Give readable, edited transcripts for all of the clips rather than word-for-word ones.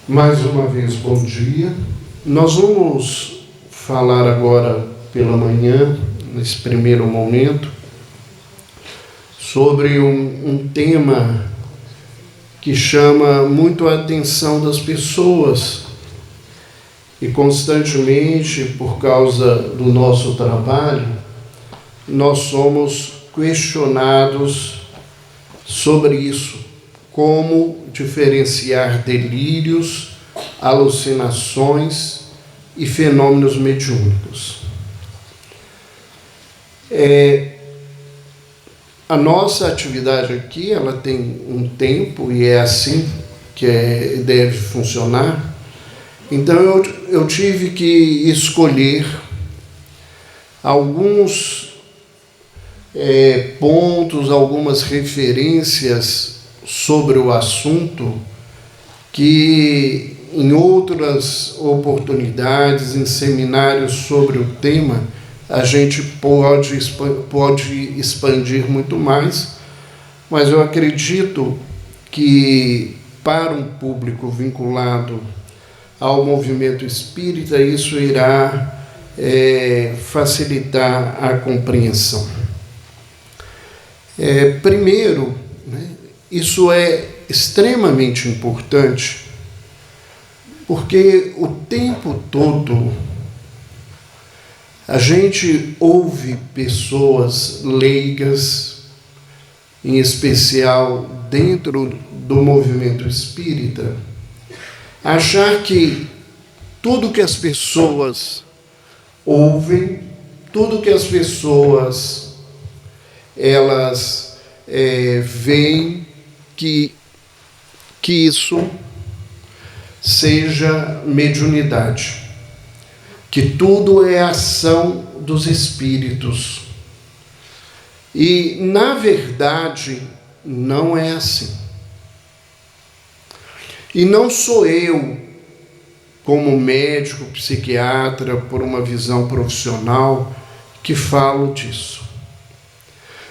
Mais uma vez, bom dia. Nós vamos falar agora pela manhã, nesse primeiro momento, sobre um tema que chama muito a atenção das pessoas e constantemente, por causa do nosso trabalho, nós somos questionados sobre isso. Como diferenciar delírios, alucinações e fenômenos mediúnicos. A nossa atividade aqui, ela tem um tempo e é assim que deve funcionar. Então eu tive que escolher alguns pontos, algumas referências sobre o assunto que em outras oportunidades, em seminários sobre o tema, a gente pode expandir muito mais, mas eu acredito que para um público vinculado ao movimento espírita, isso irá facilitar a compreensão. Primeiro, isso é extremamente importante, porque o tempo todo a gente ouve pessoas leigas, em especial dentro do movimento espírita, achar que tudo que as pessoas ouvem, tudo que as pessoas elas veem, que isso seja mediunidade, que tudo é ação dos espíritos. E, na verdade, não é assim. E não sou eu, como médico, psiquiatra, por uma visão profissional, que falo disso.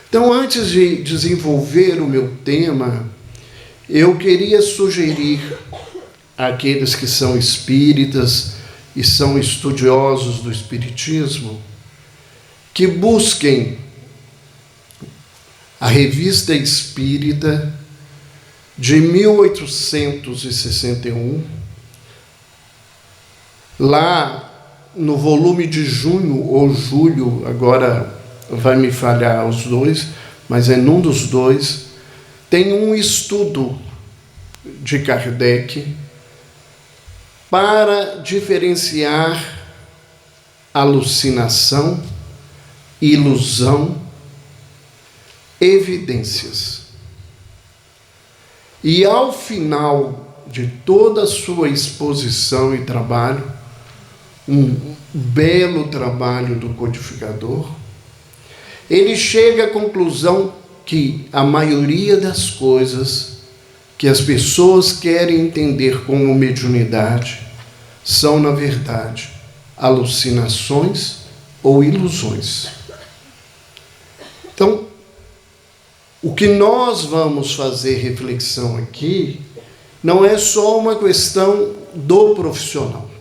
Então, antes de desenvolver o meu tema, eu queria sugerir àqueles que são espíritas e são estudiosos do espiritismo que busquem a Revista Espírita de 1861, lá no volume de junho ou julho, agora vai me falhar os dois, mas é num dos dois, tem um estudo de Kardec para diferenciar alucinação, ilusão, evidências. E ao final de toda a sua exposição e trabalho, um belo trabalho do codificador, ele chega à conclusão que a maioria das coisas que as pessoas querem entender como mediunidade são, na verdade, alucinações ou ilusões. Então, o que nós vamos fazer reflexão aqui não é só uma questão do profissional.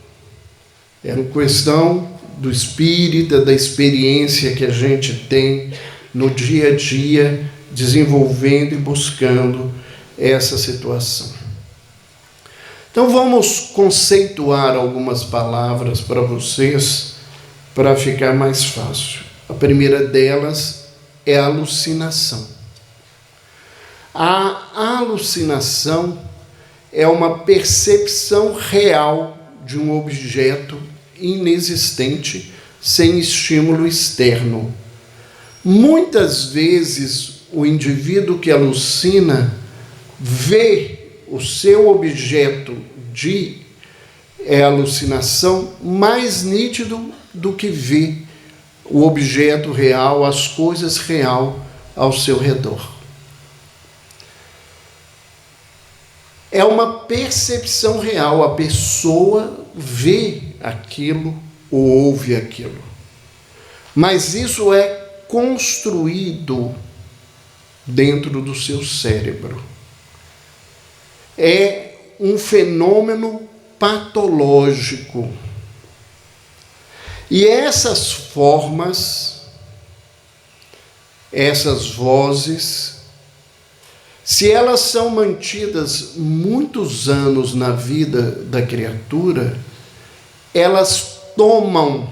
É uma questão do espírita, da experiência que a gente tem no dia a dia, desenvolvendo e buscando essa situação. Então vamos conceituar algumas palavras para vocês, para ficar mais fácil. A primeira delas é a alucinação. A alucinação é uma percepção real de um objeto inexistente, sem estímulo externo. Muitas vezes o indivíduo que alucina vê o seu objeto de alucinação mais nítido do que vê o objeto real, as coisas real ao seu redor. É uma percepção real, a pessoa vê aquilo ou ouve aquilo. Mas isso é construído dentro do seu cérebro. É um fenômeno patológico. E essas formas, essas vozes, se elas são mantidas muitos anos na vida da criatura, elas tomam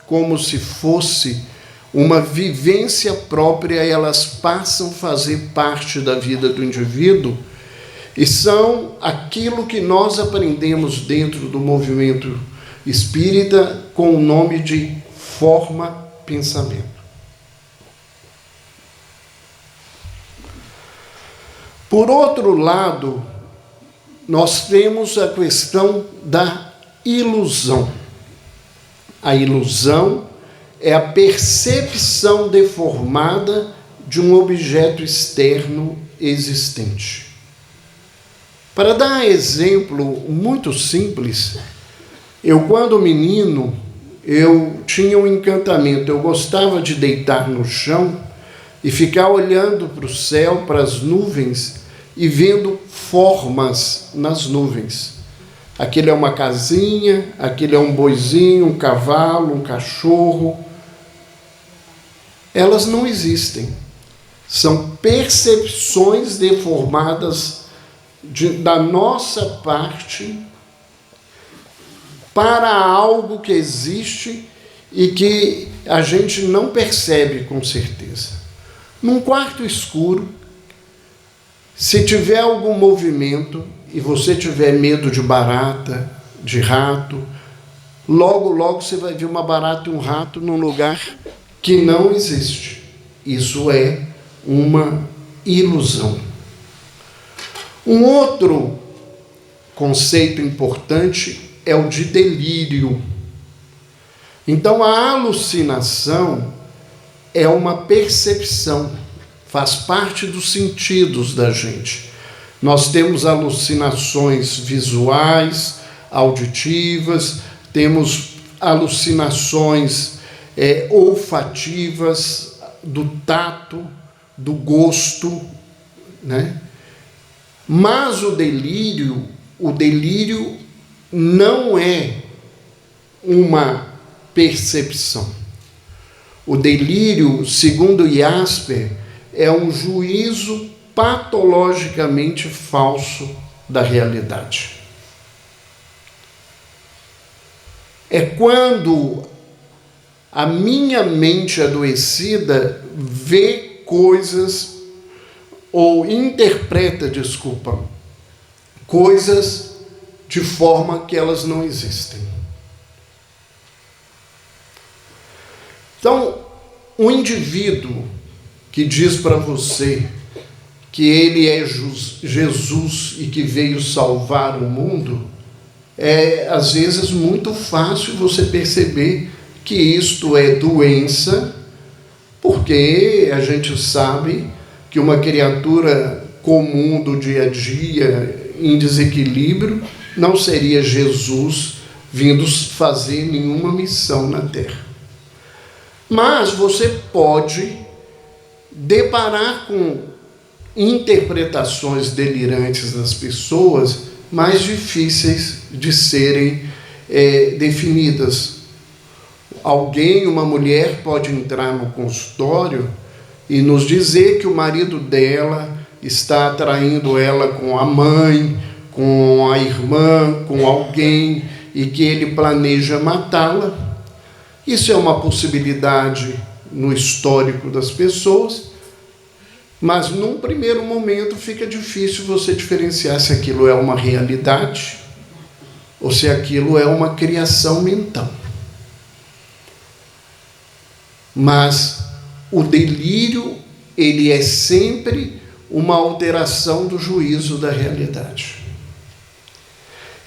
como se fosse uma vivência própria, elas passam a fazer parte da vida do indivíduo e são aquilo que nós aprendemos dentro do movimento espírita com o nome de forma-pensamento. Por outro lado, nós temos a questão da ilusão. A ilusão é a percepção deformada de um objeto externo existente. Para dar exemplo muito simples, eu quando menino, eu tinha um encantamento, eu gostava de deitar no chão e ficar olhando para o céu, para as nuvens e vendo formas nas nuvens. Aquilo é uma casinha, aquilo é um boizinho, um cavalo, um cachorro. Elas não existem. São percepções deformadas da nossa parte para algo que existe e que a gente não percebe com certeza. Num quarto escuro, se tiver algum movimento e você tiver medo de barata, de rato, logo você vai ver uma barata e um rato num lugar que não existe. Isso é uma ilusão. Um outro conceito importante é o de delírio. Então, a alucinação é uma percepção, faz parte dos sentidos da gente. Nós temos alucinações visuais, auditivas, temos alucinações olfativas, do tato, do gosto, né? Mas o delírio não é uma percepção. O delírio, segundo Jasper, é um juízo patologicamente falso da realidade. É quando a minha mente adoecida vê coisas ou interpreta, coisas de forma que elas não existem. Então, um indivíduo que diz para você que ele é Jesus e que veio salvar o mundo, é às vezes muito fácil você perceber que isto é doença, porque a gente sabe que uma criatura comum do dia a dia, em desequilíbrio, não seria Jesus vindo fazer nenhuma missão na Terra. Mas você pode deparar com interpretações delirantes das pessoas mais difíceis de serem definidas. Alguém, uma mulher, pode entrar no consultório e nos dizer que o marido dela está atraindo ela com a mãe, com a irmã, com alguém, e que ele planeja matá-la. Isso é uma possibilidade no histórico das pessoas, mas num primeiro momento fica difícil você diferenciar se aquilo é uma realidade ou se aquilo é uma criação mental. Mas o delírio, ele é sempre uma alteração do juízo da realidade.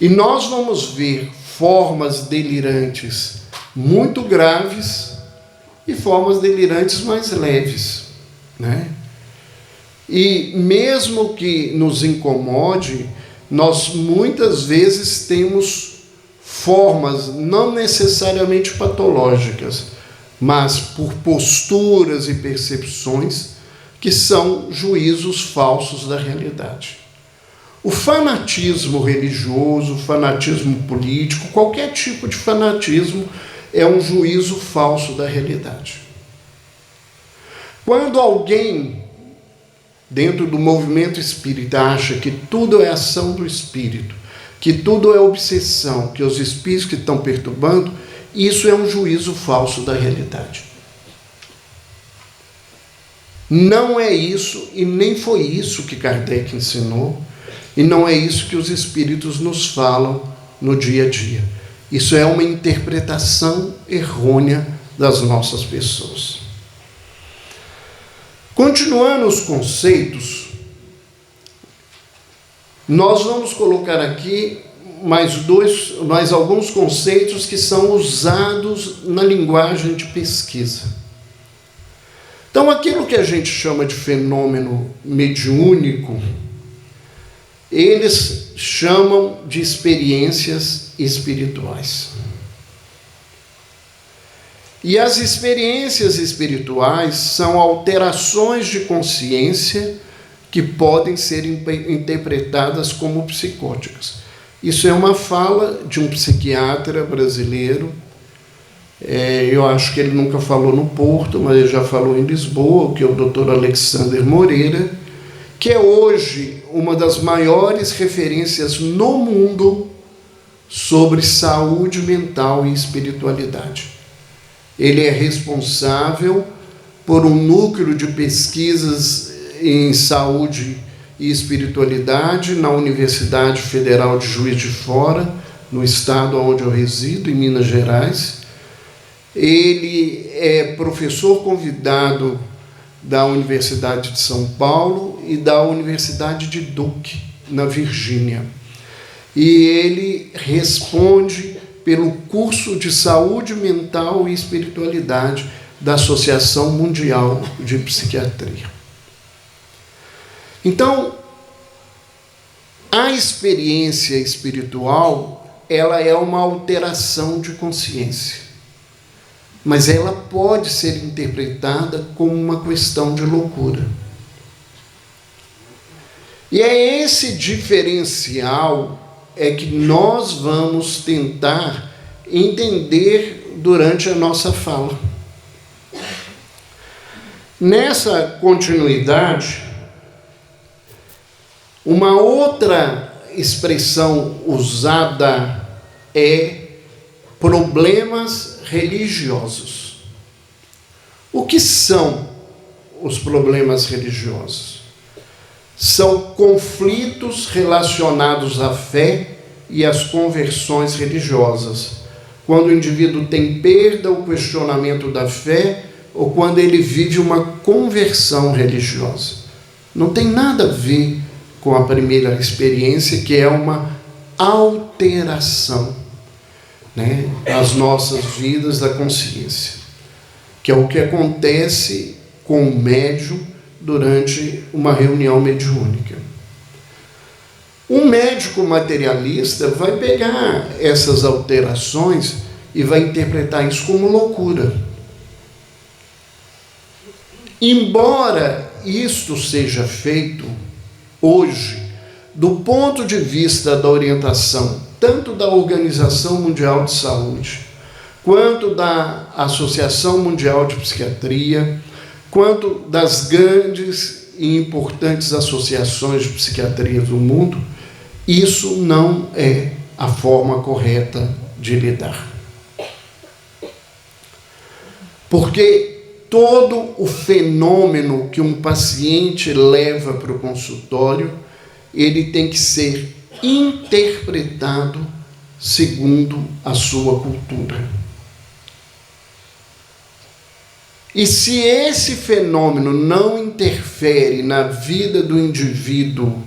E nós vamos ver formas delirantes muito graves e formas delirantes mais leves, né? E mesmo que nos incomode, nós muitas vezes temos formas não necessariamente patológicas, mas por posturas e percepções que são juízos falsos da realidade. O fanatismo religioso, o fanatismo político, qualquer tipo de fanatismo é um juízo falso da realidade. Quando alguém, dentro do movimento espírita, acha que tudo é ação do espírito, que tudo é obsessão, que os espíritos que estão perturbando, isso é um juízo falso da realidade. Não é isso, e nem foi isso que Kardec ensinou, e não é isso que os espíritos nos falam no dia a dia. Isso é uma interpretação errônea das nossas pessoas. Continuando os conceitos, nós vamos colocar aqui mais alguns conceitos que são usados na linguagem de pesquisa. Então, aquilo que a gente chama de fenômeno mediúnico, eles chamam de experiências espirituais. E as experiências espirituais são alterações de consciência que podem ser interpretadas como psicóticas. Isso é uma fala de um psiquiatra brasileiro. Eu acho que ele nunca falou no Porto, mas ele já falou em Lisboa, que é o Dr. Alexander Moreira, que é hoje uma das maiores referências no mundo sobre saúde mental e espiritualidade. Ele é responsável por um núcleo de pesquisas em saúde e espiritualidade na Universidade Federal de Juiz de Fora, no estado onde eu resido, em Minas Gerais. Ele é professor convidado da Universidade de São Paulo e da Universidade de Duke, na Virgínia. E ele responde pelo curso de Saúde Mental e Espiritualidade da Associação Mundial de Psiquiatria. Então, a experiência espiritual, ela é uma alteração de consciência, mas ela pode ser interpretada como uma questão de loucura. E é esse diferencial que nós vamos tentar entender durante a nossa fala. Nessa continuidade, uma outra expressão usada é problemas religiosos. O que são os problemas religiosos? São conflitos relacionados à fé e às conversões religiosas. Quando o indivíduo tem perda ou questionamento da fé, ou quando ele vive uma conversão religiosa. Não tem nada a ver com a primeira experiência, que é uma alteração, as nossas vidas da consciência, que é o que acontece com o médium durante uma reunião mediúnica. Um médico materialista vai pegar essas alterações e vai interpretar isso como loucura. Embora isto seja feito hoje, do ponto de vista da orientação, tanto da Organização Mundial de Saúde, quanto da Associação Mundial de Psiquiatria, quanto das grandes e importantes associações de psiquiatria do mundo, isso não é a forma correta de lidar. Porque todo o fenômeno que um paciente leva para o consultório, ele tem que ser interpretado segundo a sua cultura. E se esse fenômeno não interfere na vida do indivíduo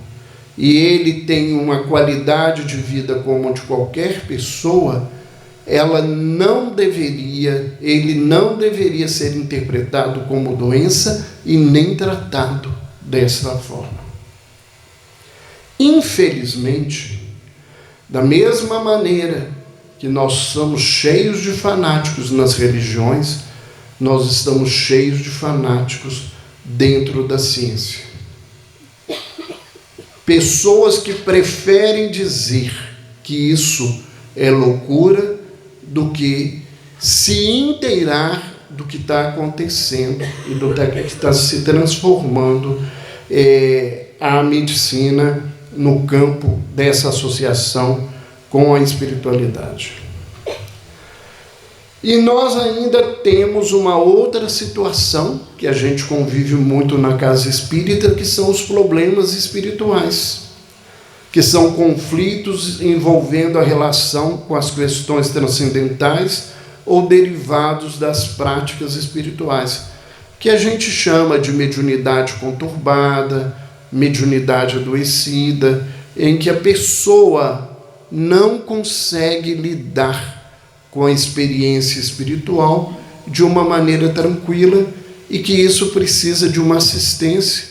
e ele tem uma qualidade de vida como de qualquer pessoa, ele não deveria ser interpretado como doença e nem tratado dessa forma. Infelizmente, da mesma maneira que nós somos cheios de fanáticos nas religiões, nós estamos cheios de fanáticos dentro da ciência. pessoas que preferem dizer que isso é loucura do que se inteirar do que está acontecendo e do que está se transformando a medicina no campo dessa associação com a espiritualidade. E nós ainda temos uma outra situação que a gente convive muito na casa espírita, que são os problemas espirituais, que são conflitos envolvendo a relação com as questões transcendentais ou derivados das práticas espirituais, que a gente chama de mediunidade conturbada, mediunidade adoecida, em que a pessoa não consegue lidar com a experiência espiritual de uma maneira tranquila e que isso precisa de uma assistência.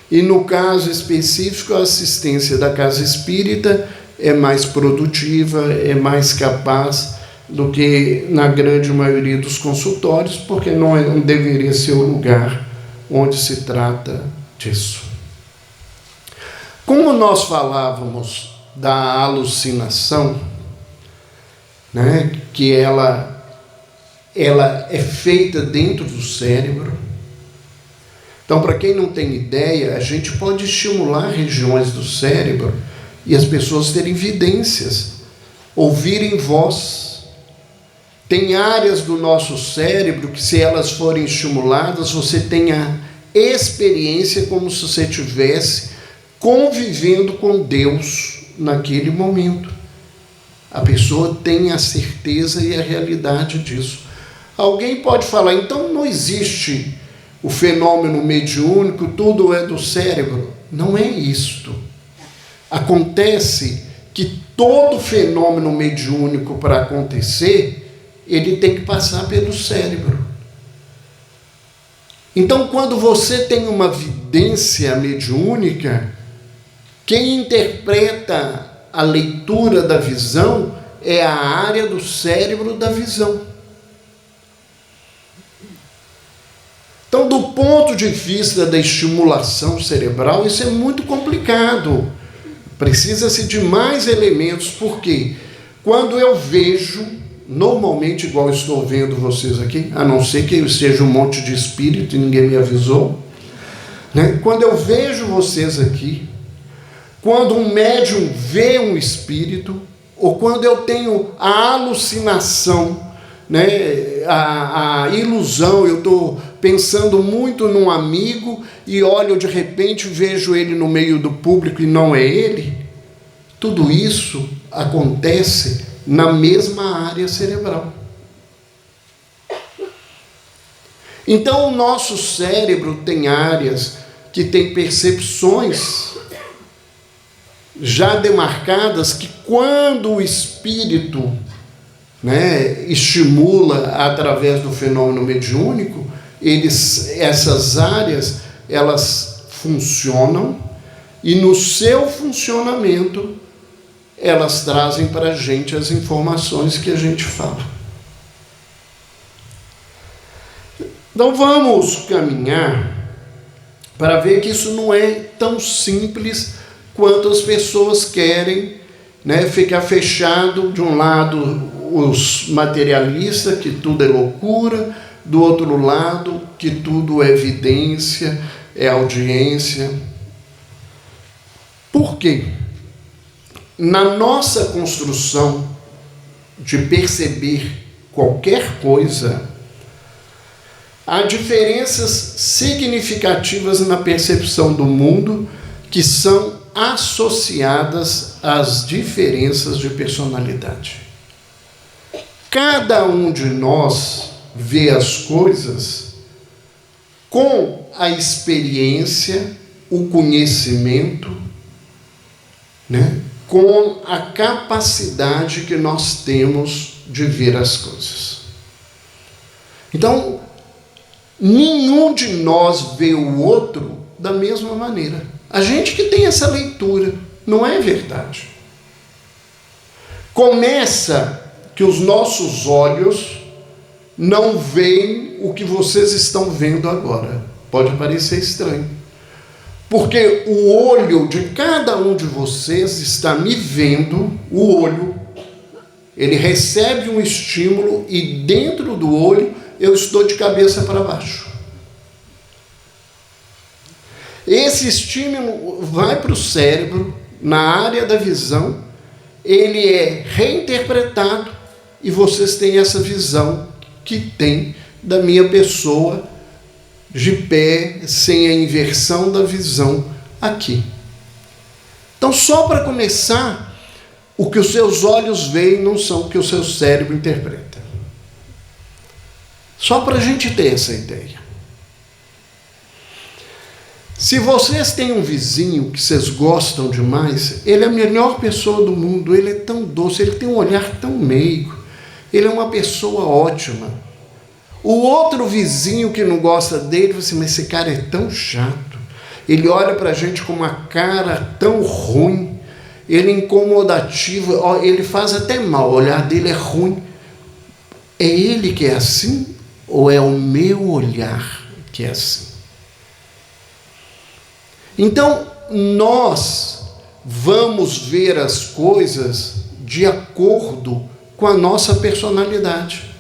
E no caso específico, a assistência da casa espírita é mais produtiva, é mais capaz do que na grande maioria dos consultórios, porque não deveria ser o lugar onde se trata disso. Como nós falávamos da alucinação, né, que ela é feita dentro do cérebro. Então, para quem não tem ideia, a gente pode estimular regiões do cérebro e as pessoas terem evidências, ouvirem voz. Tem áreas do nosso cérebro que, se elas forem estimuladas, você tem a experiência como se você estivesse convivendo com Deus naquele momento. A pessoa tem a certeza e a realidade disso. Alguém pode falar, então não existe o fenômeno mediúnico, tudo é do cérebro. Não é isto. Acontece que todo fenômeno mediúnico, para acontecer, ele tem que passar pelo cérebro. Então, quando você tem uma vidência mediúnica, quem interpreta a leitura da visão é a área do cérebro da visão. Então, do ponto de vista da estimulação cerebral, isso é muito complicado. Precisa-se de mais elementos, porque quando eu vejo, normalmente, igual estou vendo vocês aqui, a não ser que eu seja um monte de espírito e ninguém me avisou, né? Quando eu vejo vocês aqui, quando um médium vê um espírito, ou quando eu tenho a alucinação, né, a ilusão, eu estou pensando muito num amigo e olho, de repente, vejo ele no meio do público e não é ele, tudo isso acontece na mesma área cerebral. Então, o nosso cérebro tem áreas que têm percepções já demarcadas, que quando o espírito, né, estimula através do fenômeno mediúnico, essas áreas, elas funcionam, e no seu funcionamento elas trazem para a gente as informações que a gente fala. Então vamos caminhar para ver que isso não é tão simples quanto as pessoas querem, né, ficar fechado. De um lado, os materialistas, que tudo é loucura, do outro lado, que tudo é evidência, é audiência. Por quê? Na nossa construção de perceber qualquer coisa, há diferenças significativas na percepção do mundo que são associadas às diferenças de personalidade. Cada um de nós vê as coisas com a experiência, o conhecimento, né, com a capacidade que nós temos de ver as coisas. Então, nenhum de nós vê o outro da mesma maneira. A gente que tem essa leitura, não é verdade. Começa que os nossos olhos não veem o que vocês estão vendo agora. Pode parecer estranho. Porque o olho de cada um de vocês está me vendo, o olho, ele recebe um estímulo e dentro do olho eu estou de cabeça para baixo. Esse estímulo vai para o cérebro, na área da visão, ele é reinterpretado e vocês têm essa visão que tem da minha pessoa de pé, sem a inversão da visão aqui. Então, só para começar, o que os seus olhos veem não são o que o seu cérebro interpreta. Só para a gente ter essa ideia. Se vocês têm um vizinho que vocês gostam demais, ele é a melhor pessoa do mundo, ele é tão doce, ele tem um olhar tão meigo, ele é uma pessoa ótima. O outro vizinho que não gosta dele, fala assim, mas esse cara é tão chato, ele olha para a gente com uma cara tão ruim, ele é incomodativo, ele faz até mal, o olhar dele é ruim. É ele que é assim ou é o meu olhar que é assim? Então, nós vamos ver as coisas de acordo com a nossa personalidade.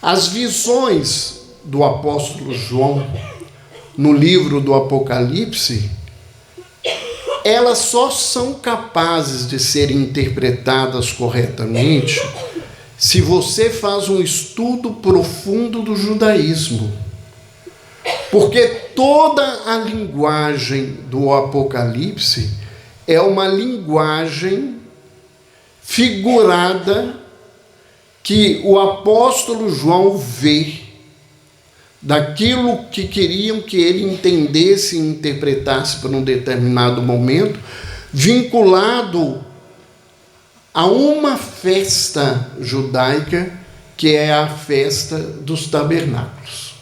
As visões do apóstolo João no livro do Apocalipse, elas só são capazes de serem interpretadas corretamente se você faz um estudo profundo do judaísmo. Porque toda a linguagem do Apocalipse é uma linguagem figurada que o apóstolo João vê daquilo que queriam que ele entendesse e interpretasse por um determinado momento, vinculado a uma festa judaica, que é a festa dos tabernáculos.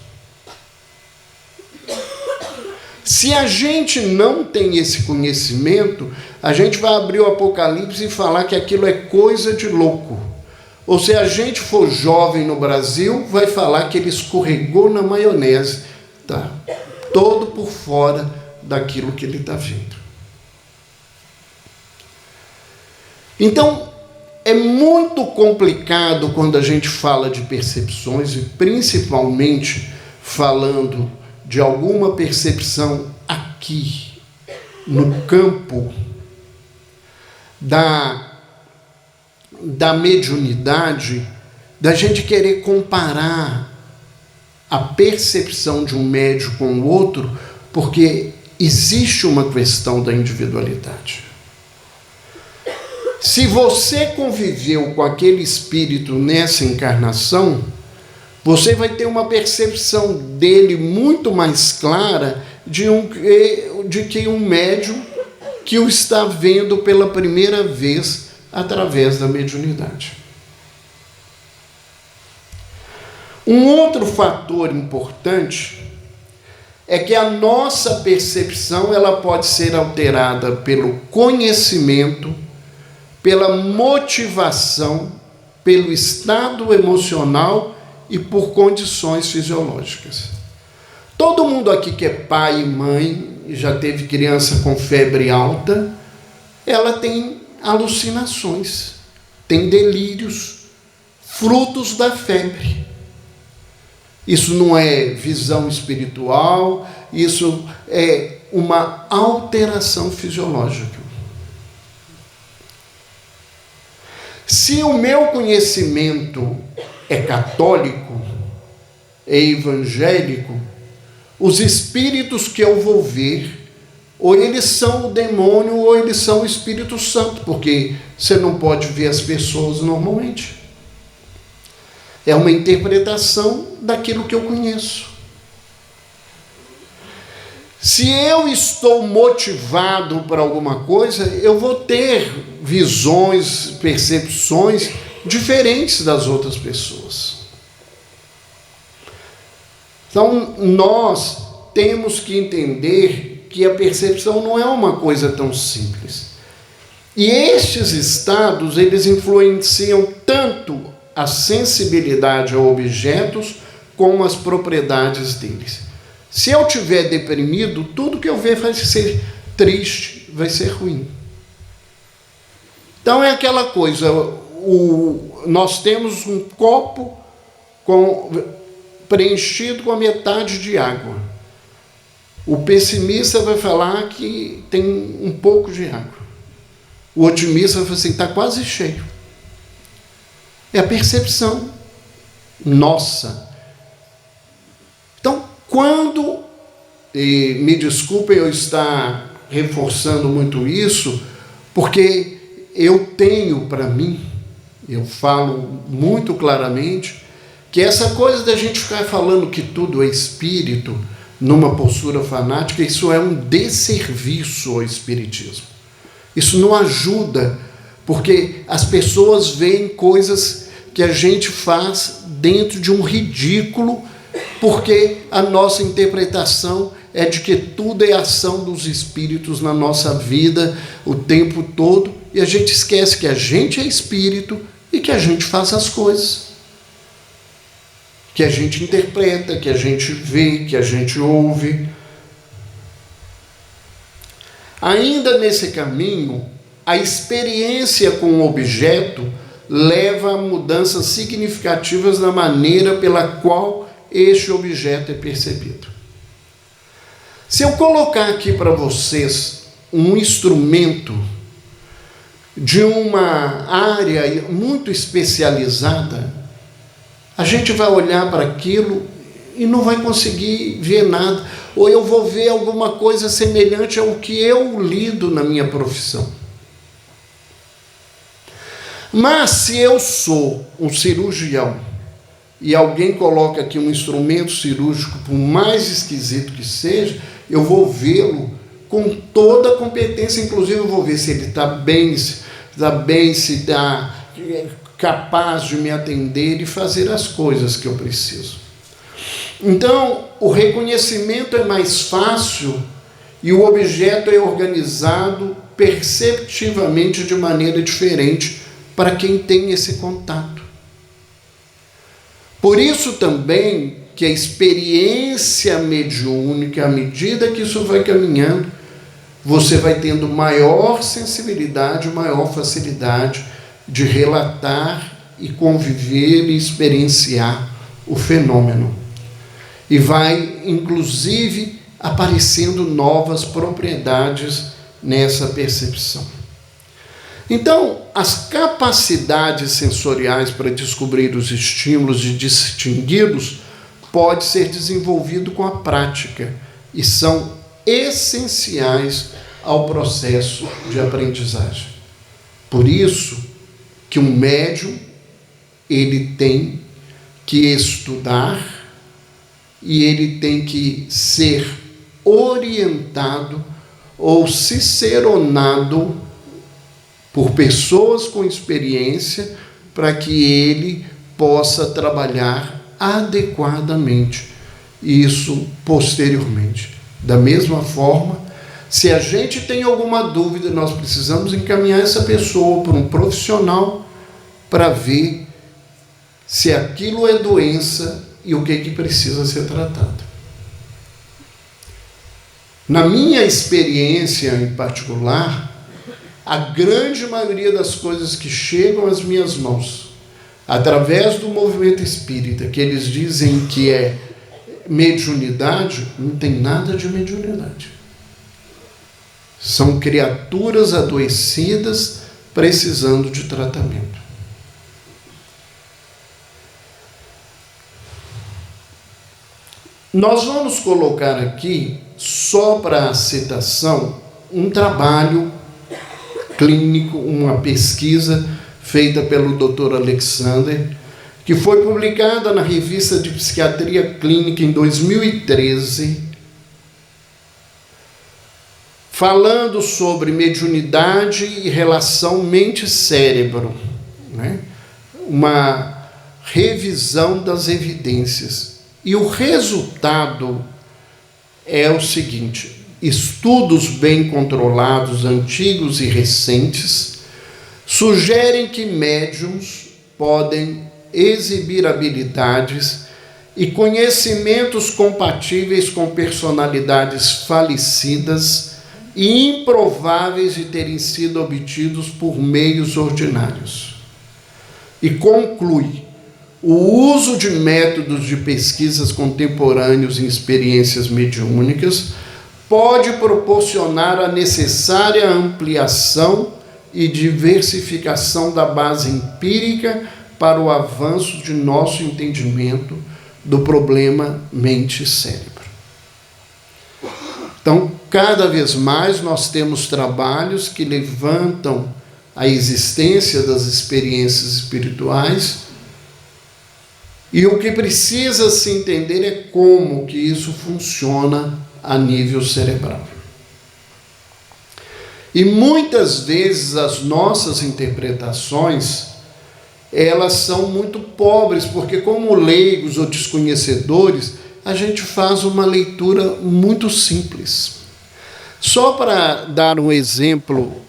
Se a gente não tem esse conhecimento, a gente vai abrir o Apocalipse e falar que aquilo é coisa de louco. Ou se a gente for jovem no Brasil, vai falar que ele escorregou na maionese, tá? Todo por fora daquilo que ele está vendo. Então, é muito complicado quando a gente fala de percepções, e principalmente falando de alguma percepção aqui, no campo da mediunidade, da gente querer comparar a percepção de um médium com o outro, porque existe uma questão da individualidade. Se você conviveu com aquele espírito nessa encarnação, você vai ter uma percepção dele muito mais clara de que um médium que o está vendo pela primeira vez através da mediunidade. Um outro fator importante é que a nossa percepção ela pode ser alterada pelo conhecimento, pela motivação, pelo estado emocional e por condições fisiológicas. Todo mundo aqui que é pai e mãe, já teve criança com febre alta, ela tem alucinações, tem delírios, frutos da febre. Isso não é visão espiritual, isso é uma alteração fisiológica. Se o meu conhecimento é católico, é evangélico, os espíritos que eu vou ver, ou eles são o demônio, ou eles são o Espírito Santo, porque você não pode ver as pessoas normalmente. É uma interpretação daquilo que eu conheço. Se eu estou motivado para alguma coisa, eu vou ter visões, percepções diferentes das outras pessoas. Então, nós temos que entender que a percepção não é uma coisa tão simples. E estes estados, eles influenciam tanto a sensibilidade a objetos, com as propriedades deles. Se eu estiver deprimido, tudo que eu ver vai ser triste, vai ser ruim. Então é aquela coisa, nós temos um copo preenchido com a metade de água. O pessimista vai falar que tem um pouco de água. O otimista vai falar assim, está quase cheio. É a percepção nossa. Então, quando, e me desculpem eu estar reforçando muito isso, porque eu tenho para mim, eu falo muito claramente, que essa coisa da gente ficar falando que tudo é espírito, numa postura fanática, isso é um desserviço ao espiritismo. Isso não ajuda, porque as pessoas veem coisas que a gente faz dentro de um ridículo, porque a nossa interpretação é de que tudo é ação dos espíritos na nossa vida o tempo todo, e a gente esquece que a gente é espírito e que a gente faz as coisas, que a gente interpreta, que a gente vê, que a gente ouve. Ainda nesse caminho, a experiência com o objeto leva a mudanças significativas na maneira pela qual este objeto é percebido. Se eu colocar aqui para vocês um instrumento de uma área muito especializada, a gente vai olhar para aquilo e não vai conseguir ver nada. Ou eu vou ver alguma coisa semelhante ao que eu lido na minha profissão. Mas se eu sou um cirurgião e alguém coloca aqui um instrumento cirúrgico, por mais esquisito que seja, eu vou vê-lo com toda a competência, inclusive eu vou ver se ele está bem, se está capaz de me atender e fazer as coisas que eu preciso. Então, o reconhecimento é mais fácil e o objeto é organizado perceptivamente de maneira diferente para quem tem esse contato. Por isso também que a experiência mediúnica, à medida que isso vai caminhando, você vai tendo maior sensibilidade, maior facilidade de relatar e conviver e experienciar o fenômeno. E vai, inclusive, aparecendo novas propriedades nessa percepção. Então, as capacidades sensoriais para descobrir os estímulos e distingui-los pode ser desenvolvido com a prática e são essenciais ao processo de aprendizagem. Por isso que um médium, ele tem que estudar e ele tem que ser orientado ou ciceronado por pessoas com experiência para que ele possa trabalhar adequadamente isso posteriormente. Da mesma forma, se a gente tem alguma dúvida, nós precisamos encaminhar essa pessoa para um profissional para ver se aquilo é doença e o que precisa ser tratado. Na minha experiência em particular, a grande maioria das coisas que chegam às minhas mãos, através do movimento espírita, que eles dizem que é mediunidade, não tem nada de mediunidade. São criaturas adoecidas precisando de tratamento. Nós vamos colocar aqui, só para citação, um trabalho clínico, uma pesquisa feita pelo Dr. Alexander, que foi publicada na Revista de Psiquiatria Clínica em 2013, falando sobre mediunidade e relação mente-cérebro, né? Uma revisão das evidências. E o resultado é o seguinte: estudos bem controlados, antigos e recentes, sugerem que médiums podem exibir habilidades e conhecimentos compatíveis com personalidades falecidas e improváveis de terem sido obtidos por meios ordinários. E conclui: o uso de métodos de pesquisas contemporâneos em experiências mediúnicas pode proporcionar a necessária ampliação e diversificação da base empírica para o avanço de nosso entendimento do problema mente-cérebro. Então, cada vez mais nós temos trabalhos que levantam a existência das experiências espirituais, e o que precisa se entender é como que isso funciona a nível cerebral. E muitas vezes as nossas interpretações, elas são muito pobres, porque como leigos ou desconhecedores, a gente faz uma leitura muito simples. Só para dar um exemplo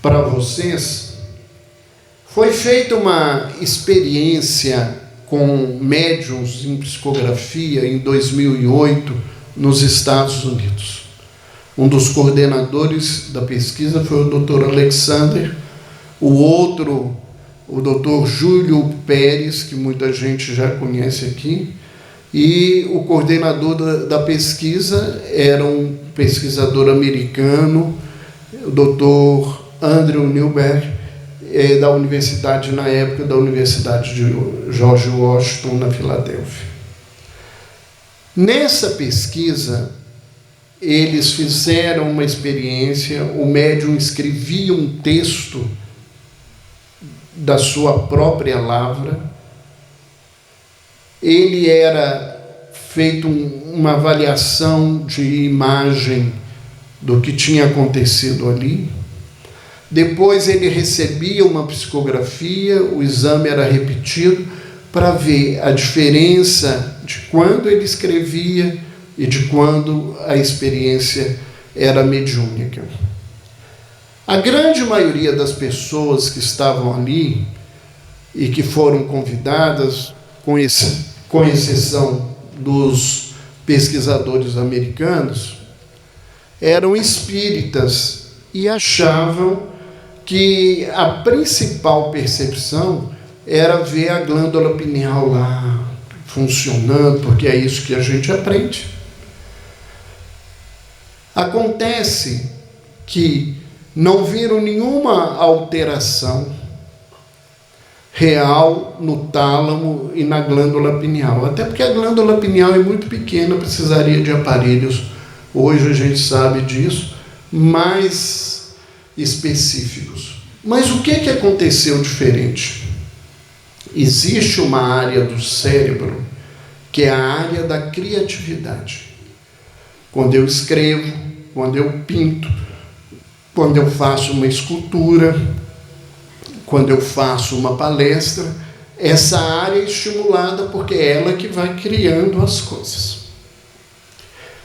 para vocês, foi feita uma experiência com médiuns em psicografia em 2008 nos Estados Unidos. Um dos coordenadores da pesquisa foi o Dr. Alexander, o outro, o Dr. Júlio Pérez, que muita gente já conhece aqui, e o coordenador da pesquisa era um pesquisador americano, o Dr. Andrew Newberg, da universidade, na época, da Universidade de George Washington, na Filadélfia. Nessa pesquisa, eles fizeram uma experiência, o médium escrevia um texto da sua própria lavra, ele era feito uma avaliação de imagem do que tinha acontecido ali. Depois ele recebia uma psicografia, o exame era repetido para ver a diferença de quando ele escrevia e de quando a experiência era mediúnica. A grande maioria das pessoas que estavam ali e que foram convidadas, com exceção dos pesquisadores americanos, eram espíritas e achavam que a principal percepção era ver a glândula pineal lá funcionando, porque é isso que a gente aprende. Acontece que não viram nenhuma alteração real no tálamo e na glândula pineal, até porque a glândula pineal é muito pequena, precisaria de aparelhos, hoje a gente sabe disso, mais específicos. Mas o que aconteceu diferente? Existe uma área do cérebro que é a área da criatividade. Quando eu escrevo, quando eu pinto, quando eu faço uma escultura, quando eu faço uma palestra, essa área é estimulada porque é ela que vai criando as coisas.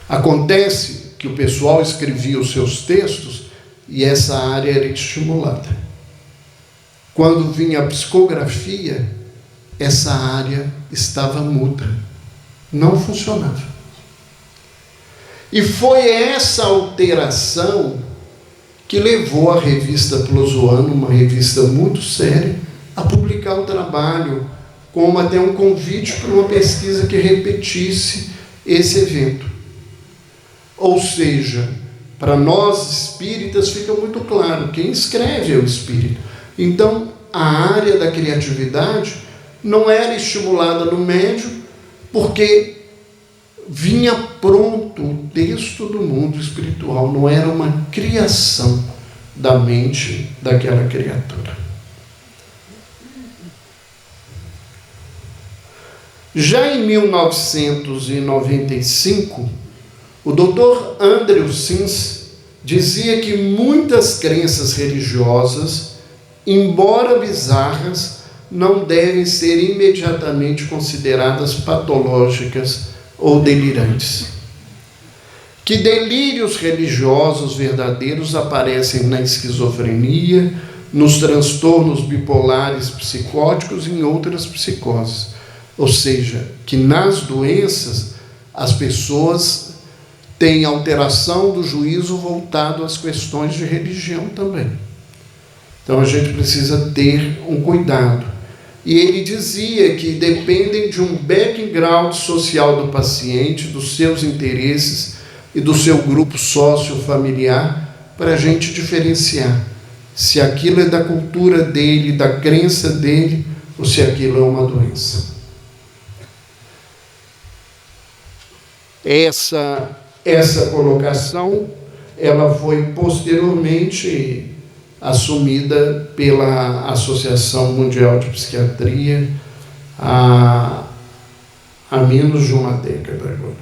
Acontece que o pessoal escrevia os seus textos e essa área era estimulada. Quando vinha a psicografia, essa área estava muda, não funcionava. E foi essa alteração que levou a revista Plozoano, uma revista muito séria, a publicar o trabalho, como até um convite para uma pesquisa que repetisse esse evento. Ou seja, para nós espíritas fica muito claro, quem escreve é o espírito. Então, a área da criatividade não era estimulada no médium, porque vinha pronto o texto do mundo espiritual, não era uma criação da mente daquela criatura. Já em 1995, o Dr. Andrew Sims dizia que muitas crenças religiosas, embora bizarras, não devem ser imediatamente consideradas patológicas ou delirantes. Que delírios religiosos verdadeiros aparecem na esquizofrenia, nos transtornos bipolares psicóticos e em outras psicoses. Ou seja, que nas doenças as pessoas têm alteração do juízo voltado às questões de religião também. Então a gente precisa ter um cuidado. E ele dizia que dependem de um background social do paciente, dos seus interesses e do seu grupo sócio-familiar, para a gente diferenciar se aquilo é da cultura dele, da crença dele, ou se aquilo é uma doença. Essa colocação, ela foi posteriormente assumida pela Associação Mundial de Psiquiatria há menos de uma década agora.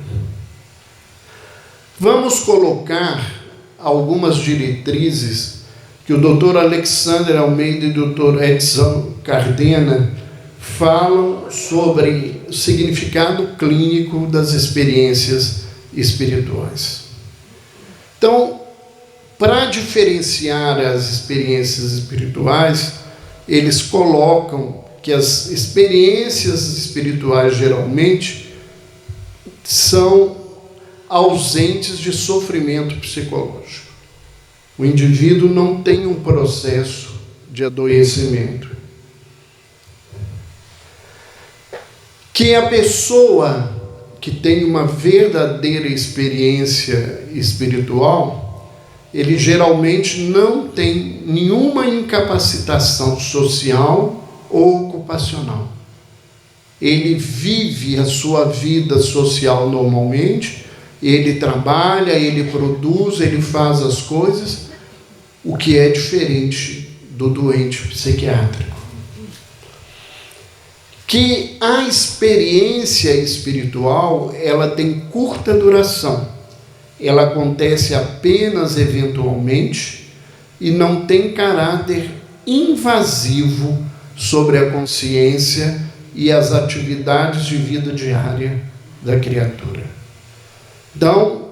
Vamos colocar algumas diretrizes que o Dr. Alexandre Almeida e o Dr. Edson Cardena falam sobre o significado clínico das experiências espirituais. Então, para diferenciar as experiências espirituais, eles colocam que as experiências espirituais geralmente são ausentes de sofrimento psicológico. O indivíduo não tem um processo de adoecimento. Que a pessoa que tem uma verdadeira experiência espiritual, ele geralmente não tem nenhuma incapacitação social ou ocupacional. Ele vive a sua vida social normalmente, ele trabalha, ele produz, ele faz as coisas, o que é diferente do doente psiquiátrico. Que a experiência espiritual, ela tem curta duração. Ela acontece apenas eventualmente e não tem caráter invasivo sobre a consciência e as atividades de vida diária da criatura. Então,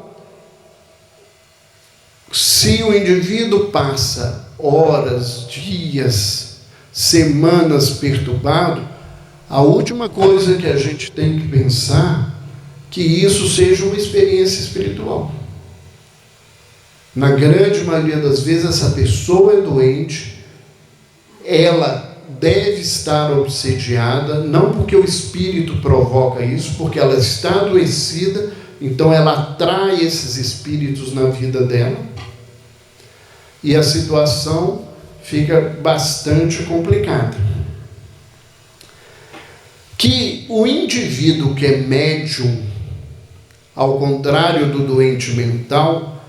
se o indivíduo passa horas, dias, semanas perturbado, a última coisa que a gente tem que pensar é que isso seja uma experiência espiritual. Na grande maioria das vezes, essa pessoa é doente, ela deve estar obsediada, não porque o espírito provoca isso, porque ela está adoecida, então ela atrai esses espíritos na vida dela, e a situação fica bastante complicada. Que o indivíduo que é médium, ao contrário do doente mental,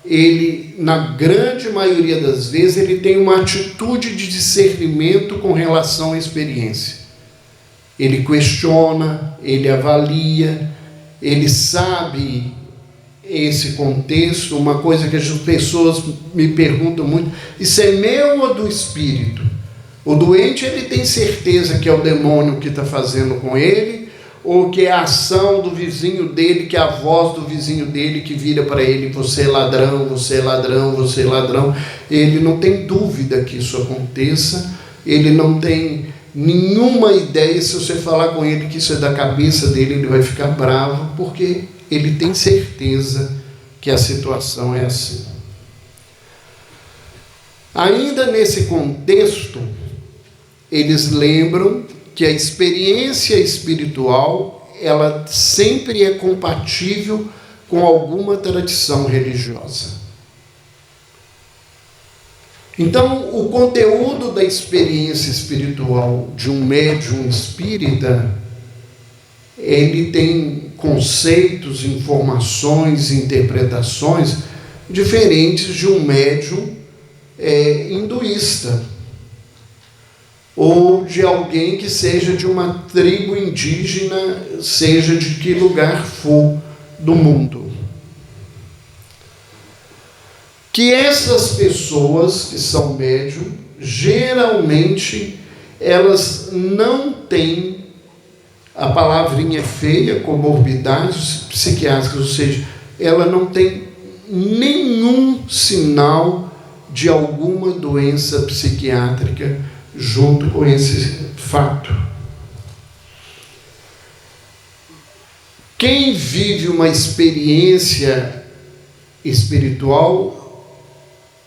ele, na grande maioria das vezes, ele tem uma atitude de discernimento com relação à experiência. Ele questiona, ele avalia, ele sabe esse contexto. Uma coisa que as pessoas me perguntam muito: isso é meu ou do espírito? O doente, ele tem certeza que é o demônio que está fazendo com ele, ou que é a ação do vizinho dele, que é a voz do vizinho dele que vira para ele: você é ladrão, você é ladrão, você é ladrão. Ele não tem dúvida que isso aconteça, ele não tem nenhuma ideia. Se você falar com ele que isso é da cabeça dele, ele vai ficar bravo, porque ele tem certeza que a situação é assim. Ainda nesse contexto, eles lembram que a experiência espiritual, ela sempre é compatível com alguma tradição religiosa. Então, o conteúdo da experiência espiritual de um médium espírita, ele tem conceitos, informações, interpretações diferentes de um médium hinduísta, ou de alguém que seja de uma tribo indígena, seja de que lugar for do mundo. Que essas pessoas que são médium, geralmente, elas não têm, a palavrinha feia, comorbidades psiquiátricas, ou seja, ela não tem nenhum sinal de alguma doença psiquiátrica junto com esse fato. Quem vive uma experiência espiritual,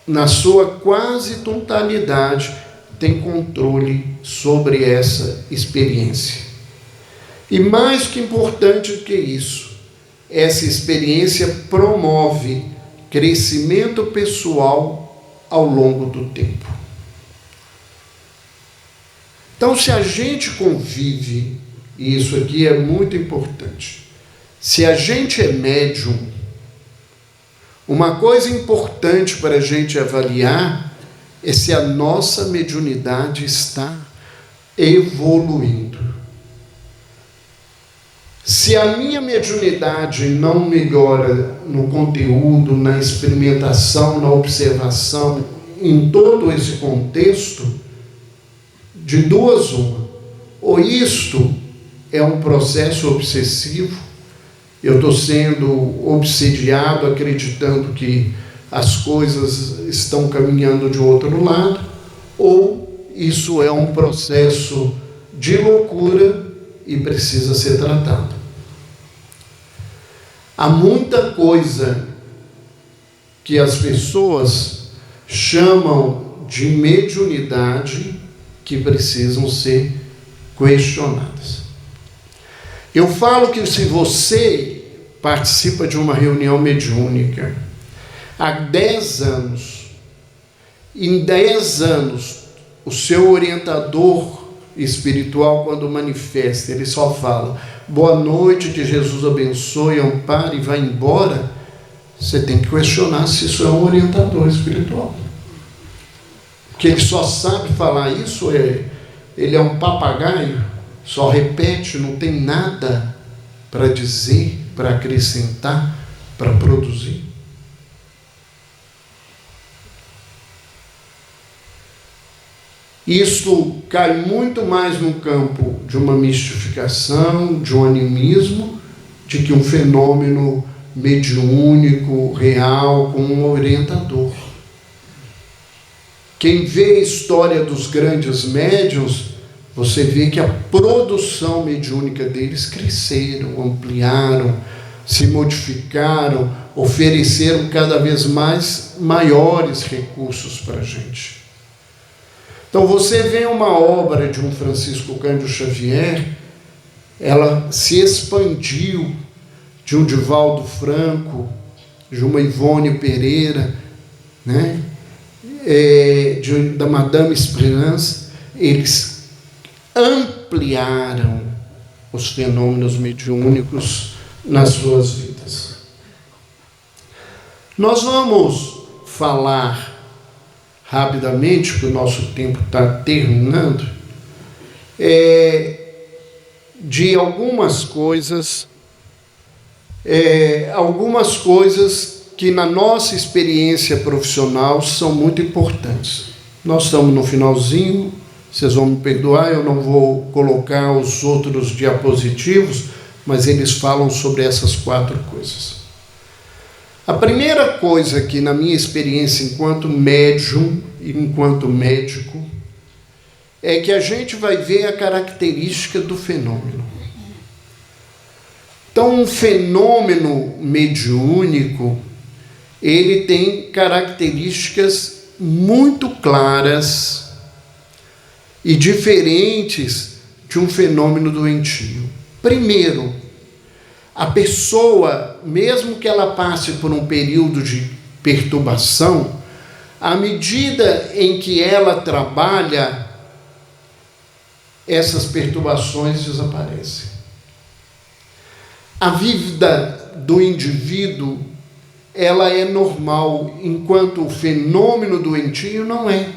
na sua quase totalidade, tem controle sobre essa experiência. E mais que importante do que isso, essa experiência promove crescimento pessoal ao longo do tempo. Então, se a gente convive, e isso aqui é muito importante, se a gente é médium, uma coisa importante para a gente avaliar é se a nossa mediunidade está evoluindo. Se a minha mediunidade não melhora no conteúdo, na experimentação, na observação, em todo esse contexto, de duas uma, ou isto é um processo obsessivo, eu estou sendo obsediado, acreditando que as coisas estão caminhando de outro lado, ou isso é um processo de loucura e precisa ser tratado. Há muita coisa que as pessoas chamam de mediunidade que precisam ser questionadas. Eu falo que se você participa de uma reunião mediúnica há 10 anos, em 10 anos, o seu orientador espiritual, quando manifesta, ele só fala boa noite, que Jesus abençoe, ampare e vai embora, você tem que questionar se isso é um orientador espiritual. Porque ele só sabe falar isso, ele é um papagaio, só repete, não tem nada para dizer, para acrescentar, para produzir. Isso cai muito mais no campo de uma mistificação, de um animismo, de que um fenômeno mediúnico, real, com um orientador. Quem vê a história dos grandes médiuns, você vê que a produção mediúnica deles cresceram, ampliaram, se modificaram, ofereceram cada vez mais maiores recursos para a gente. Então você vê uma obra de um Francisco Cândido Xavier, ela se expandiu, de um Divaldo Franco, de uma Ivone Pereira, né? Da Madame Esperança, eles ampliaram os fenômenos mediúnicos nas suas vidas. Nós vamos falar rapidamente, porque o nosso tempo está terminando, de algumas coisas que na nossa experiência profissional são muito importantes. Nós estamos no finalzinho, vocês vão me perdoar, eu não vou colocar os outros diapositivos, mas eles falam sobre essas 4 coisas. A primeira coisa que, na minha experiência enquanto médium e enquanto médico, é que a gente vai ver a característica do fenômeno. Então, um fenômeno mediúnico, ele tem características muito claras e diferentes de um fenômeno doentio. Primeiro, a pessoa, mesmo que ela passe por um período de perturbação, à medida em que ela trabalha, essas perturbações desaparecem. A vida do indivíduo, ela é normal, enquanto o fenômeno doentio não é.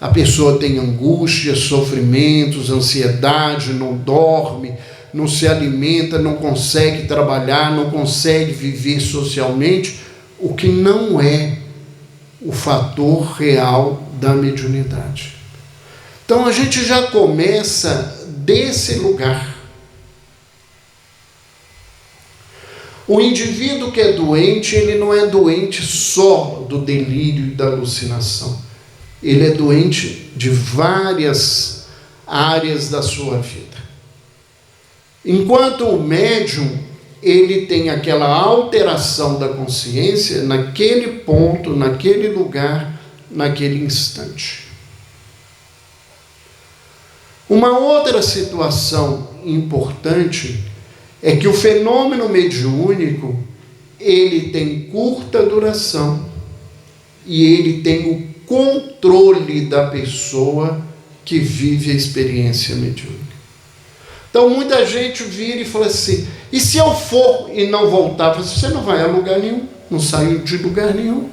A pessoa tem angústia, sofrimentos, ansiedade, não dorme, não se alimenta, não consegue trabalhar, não consegue viver socialmente, o que não é o fator real da mediunidade. Então a gente já começa desse lugar. O indivíduo que é doente, ele não é doente só do delírio e da alucinação. Ele é doente de várias áreas da sua vida. Enquanto o médium, ele tem aquela alteração da consciência naquele ponto, naquele lugar, naquele instante. Uma outra situação importante é que o fenômeno mediúnico, ele tem curta duração e ele tem o controle da pessoa que vive a experiência mediúnica. Então muita gente vira e fala assim, e se eu for e não voltar? Você não vai a lugar nenhum, não saiu de lugar nenhum.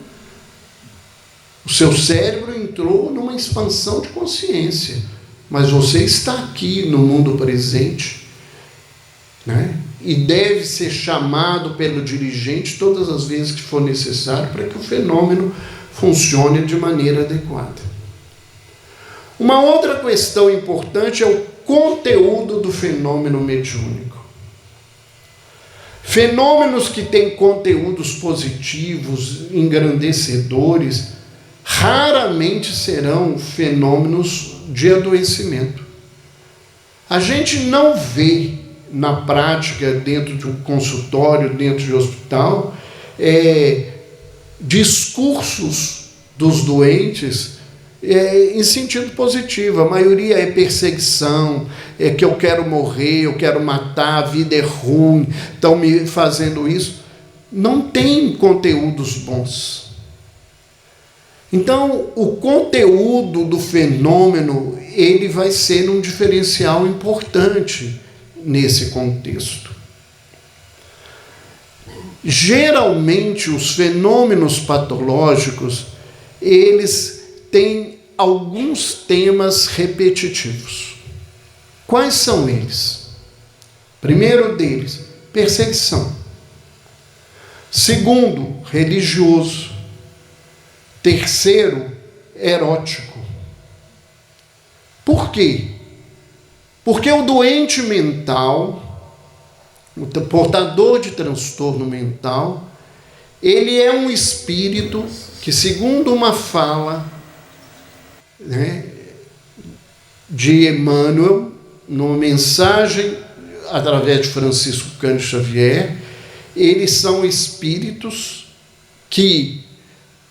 O seu cérebro entrou numa expansão de consciência, mas você está aqui no mundo presente, né? E deve ser chamado pelo dirigente todas as vezes que for necessário para que o fenômeno funcione de maneira adequada. Uma outra questão importante é o conteúdo do fenômeno mediúnico. Fenômenos que têm conteúdos positivos, engrandecedores, raramente serão fenômenos de adoecimento. A gente não vê na prática, dentro de um consultório, dentro de um hospital, discursos dos doentes em sentido positivo. A maioria é perseguição, é que eu quero morrer, eu quero matar, a vida é ruim, estão me fazendo isso. Não tem conteúdos bons. Então, o conteúdo do fenômeno, ele vai ser um diferencial importante nesse contexto. Geralmente, os fenômenos patológicos, eles têm alguns temas repetitivos. Quais são eles? Primeiro deles, perseguição. Segundo, religioso. Terceiro, erótico. Por quê? Porque o doente mental, o portador de transtorno mental, ele é um espírito que, segundo uma fala, né, de Emmanuel, numa mensagem através de Francisco Cândido Xavier, eles são espíritos que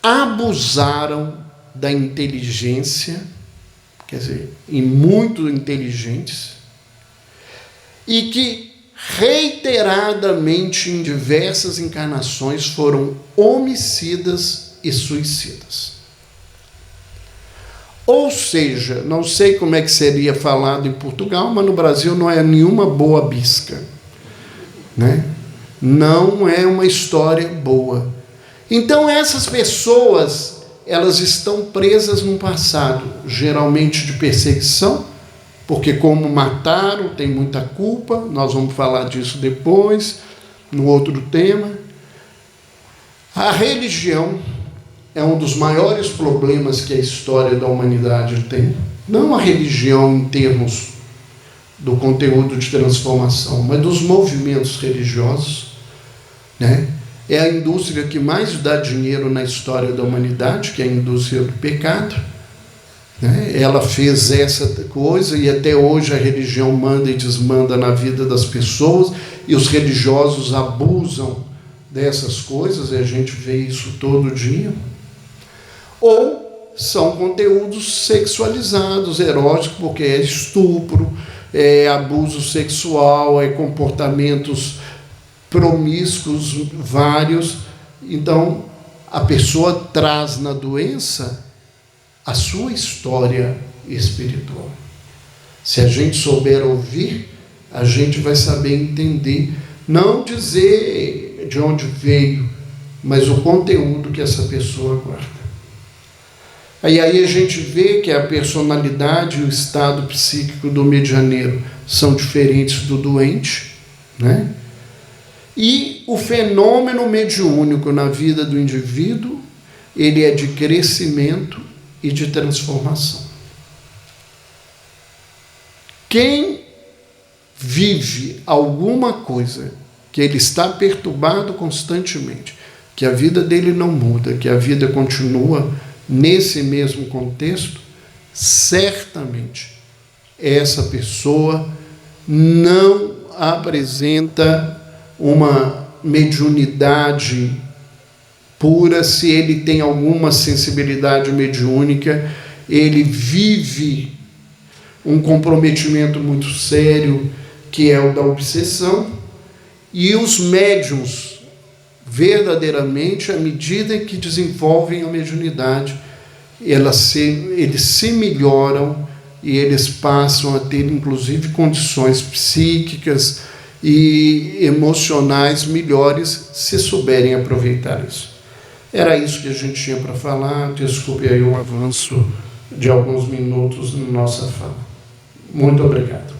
abusaram da inteligência, quer dizer, e muito inteligentes, e que reiteradamente em diversas encarnações foram homicidas e suicidas. Ou seja, não sei como é que seria falado em Portugal, mas no Brasil não é nenhuma boa bisca, né? Não é uma história boa. Então essas pessoas, elas estão presas num passado, geralmente de perseguição, porque como mataram, tem muita culpa, nós vamos falar disso depois, no outro tema. A religião é um dos maiores problemas que a história da humanidade tem. Não a religião em termos do conteúdo de transformação, mas dos movimentos religiosos, né? É a indústria que mais dá dinheiro na história da humanidade, que é a indústria do pecado, né? Ela fez essa coisa e até hoje a religião manda e desmanda na vida das pessoas, e os religiosos abusam dessas coisas, e a gente vê isso todo dia. Ou são conteúdos sexualizados, eróticos, porque é estupro, é abuso sexual, é comportamentos promíscuos vários. Então, a pessoa traz na doença a sua história espiritual. Se a gente souber ouvir, a gente vai saber entender, não dizer de onde veio, mas o conteúdo que essa pessoa guarda. Aí a gente vê que a personalidade e o estado psíquico do medianeiro são diferentes do doente, né? E o fenômeno mediúnico na vida do indivíduo, ele é de crescimento e de transformação. Quem vive alguma coisa que ele está perturbado constantemente, que a vida dele não muda, que a vida continua nesse mesmo contexto, certamente essa pessoa não apresenta uma mediunidade pura, se ele tem alguma sensibilidade mediúnica, ele vive um comprometimento muito sério, que é o da obsessão. E os médiuns, verdadeiramente, à medida que desenvolvem a mediunidade, eles se melhoram e eles passam a ter, inclusive, condições psíquicas e emocionais melhores, se souberem aproveitar isso. Era isso que a gente tinha para falar. Desculpe aí o avanço de alguns minutos na nossa fala. Muito obrigado.